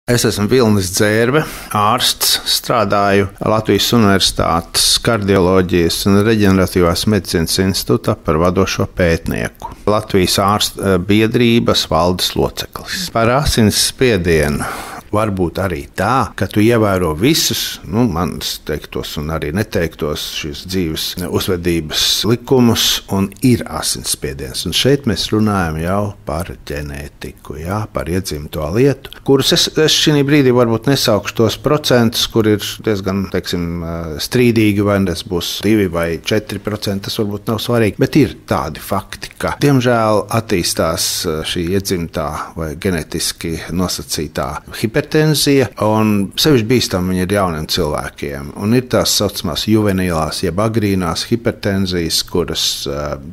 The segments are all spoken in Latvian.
Es esmu Vilnis Dzērve, ārsts, strādāju Latvijas Universitātes kardioloģijas un reģeneratīvās medicīnas institūtā par vadošo pētnieku. Latvijas ārstu biedrības valdes loceklis. Par asinsspiedienu. Varbūt arī tā, ka tu ievēro visus, manis teiktos un arī neteiktos šīs dzīves uzvedības likumus, un ir asinsspiediens. Un šeit mēs runājam jau par ģenētiku, par iedzimto lietu, kurus es šī brīdī varbūt nesaukšu tos procentus, kur ir diezgan, strīdīgi, vai tas būs 2 vai 4%, tas varbūt nav svarīgi, bet ir tādi fakti, ka, diemžēl, attīstās šī iedzimtā vai ģenetiski nosacītā hipertenzija, un sevišķi bīstami viņa ir jauniem cilvēkiem. Un ir tās saucamās juvenīlās, jeb agrīnās hipertenzijas, kuras,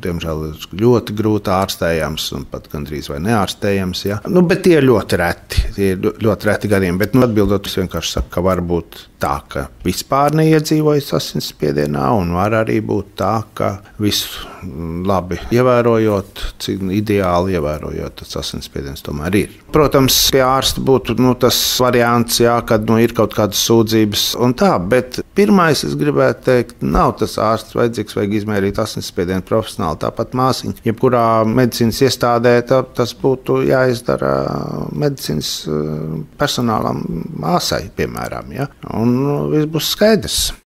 diemžēl, ir ļoti grūti ārstējams un pat gandrīz vai neārstējams. Ja? Bet tie ir ļoti reti. Tie ir ļoti reti gadījumi. Bet, atbildot, es vienkārši saku, ka var būt tā, ka vispār neiedzīvojas asinsspiedienā, un var arī būt tā, ka visu labi ievērojot, cik ideāli ievērojot, tas asinsspiediens tomēr ir. Protams, pie ārsta būtu tas variants, kad ir kaut kādas sūdzības un tā, bet pirmais, es gribētu teikt, nav tas ārsts vajadzīgs, vajag izmērīt asinsspiedienu profesionāli, tāpat māsiņa. Jebkurā medicīnas iestādē tas būtu jāizdara medicīnas personālam māsai, piemēram, ja? Un viss būs skaidrs.